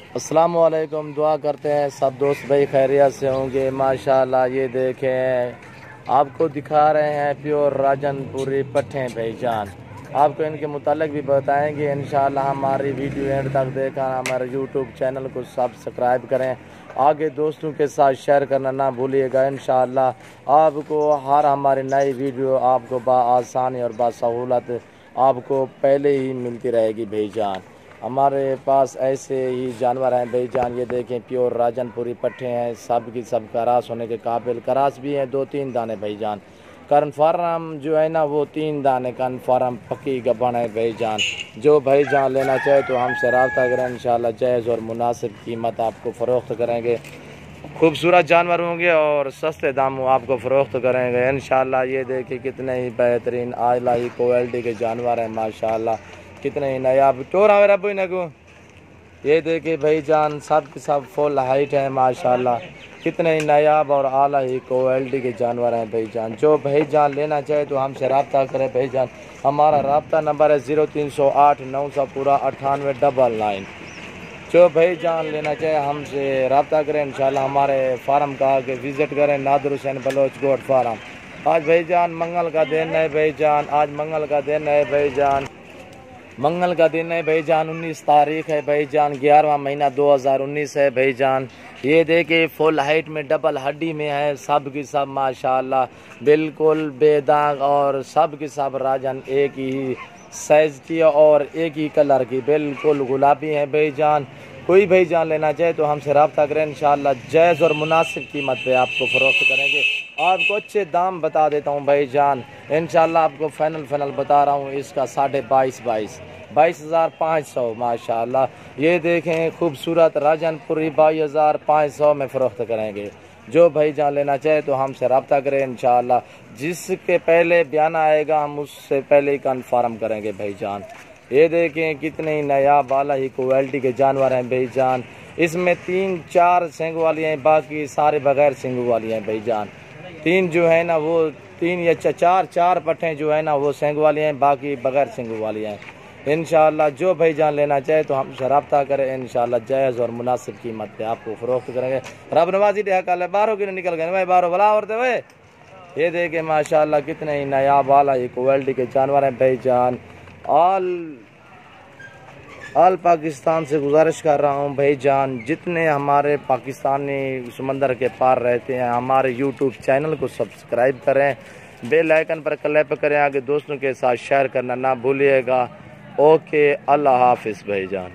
अस्सलामुअलैकुम। दुआ करते हैं सब दोस्त भाई खैरियत से होंगे। माशाल्लाह ये देखें, आपको दिखा रहे हैं प्योर राजनपुरी पट्ठे भाईजान। आपको इनके मुतालिक भी बताएंगे इंशाल्लाह। हमारी वीडियो एंड तक देखा, हमारे यूट्यूब चैनल को सब्सक्राइब करें, आगे दोस्तों के साथ शेयर करना ना भूलिएगा। इंशाल्लाह आपको हर हमारी नई वीडियो आपको आसानी और बासहूलत आपको पहले ही मिलती रहेगी भाईजान। हमारे पास ऐसे ही जानवर हैं भाईजान। ये देखें प्योर राजनपुरी पट्ठे हैं, सब की सब करास होने के काबिल। करास भी हैं 2-3 दाने भाईजान। कन्फर्म जो है ना वो 3 दाने कन्फर्म पक्की गबन है भाईजान। जो भाईजान लेना चाहे तो हमसे रब्ता करें, इंशाल्लाह जायज़ और मुनासिब कीमत आपको फ़रोख्त करेंगे। खूबसूरत जानवर होंगे और सस्ते दामों आपको फ़रोख्त करेंगे इंशाल्लाह। ये देखिए कितने ही बेहतरीन आला ही क्वालिटी के जानवर हैं माशाल्लाह, कितने ही नायाब टोर आवे रबू इनको। ये देखिए भाईजान सब के सब फुल हाइट है माशाल्लाह, कितने ही नायाब और आला ही क्वालिटी के जानवर हैं भाईजान। जो भाईजान लेना चाहे तो हमसे रब्ता करें भाईजान। हमारा रब्ता नंबर है 0308 900 पूरा 9899। जो भाईजान लेना चाहे हमसे रब्ता करें इंशाल्लाह। हमारे फार्म का आके विज़िट करें, नादिर हुसैन बलोच गोट फार्म। आज भाईजान मंगल का दिन है भाईजान, आज मंगल का दिन है भाईजान, मंगल का दिन है भाईजान। 19 तारीख है भाईजान, 11वां महीना 2019 है भाईजान। ये देखिए फुल हाइट में डबल हड्डी में है, सब की सब माशाल्लाह बिल्कुल बेदाग और सब की सब राजन एक ही साइज की और एक ही कलर की बिल्कुल गुलाबी है भाईजान। कोई भाईजान लेना चाहे तो हमसे रब्ता करें इंशाल्लाह। जायज़ और मुनासिब कीमत पे आपको फ़रोख्त करेंगे। आपको अच्छे दाम बता देता हूँ भाईजान इंशाल्लाह। आपको फाइनल बता रहा हूँ इसका 22,500 माशाल्लाह। ये देखें खूबसूरत राजनपुरी 22,500 में फ़रोख्त करेंगे। जो भाईजान लेना चाहे तो हमसे रब्ता करें इंशाल्लाह। जिसके पहले बयान आएगा हम उससे पहले ही कन्फर्म करेंगे भाईजान। ये देखें कितने ही नायाब वाला ही क्वालिटी के जानवर हैं भाईजान। इसमें 3-4 सींग वाली हैं, बाकी सारे बगैर सींग वाली हैं भाईजान। 3 जो है ना वो 3 या 4 पट्ठे जो है ना वो सींग वाली हैं, बाकी बगैर सींग वाली हैं इंशाल्लाह। जो भाईजान लेना चाहे तो हमसे रब्ता करें इंशाल्लाह। जायज़ और मुनासिब कीमत पे आपको फ़रोख्त करेंगे। रब नवाजी ढकाल बाहरों की निकल गए भाई, बाहरों भला और दे। ये देखे माशाल्लाह कितने ही नायाब वाला ही क्वालिटी के जानवर हैं भाईजान। ऑल पाकिस्तान से गुजारिश कर रहा हूँ भाईजान, जितने हमारे पाकिस्तानी समंदर के पार रहते हैं हमारे यूट्यूब चैनल को सब्सक्राइब करें, बेल आइकन पर क्लिक करें, आगे दोस्तों के साथ शेयर करना ना भूलिएगा। ओके, अल्लाह हाफिज़ भाईजान।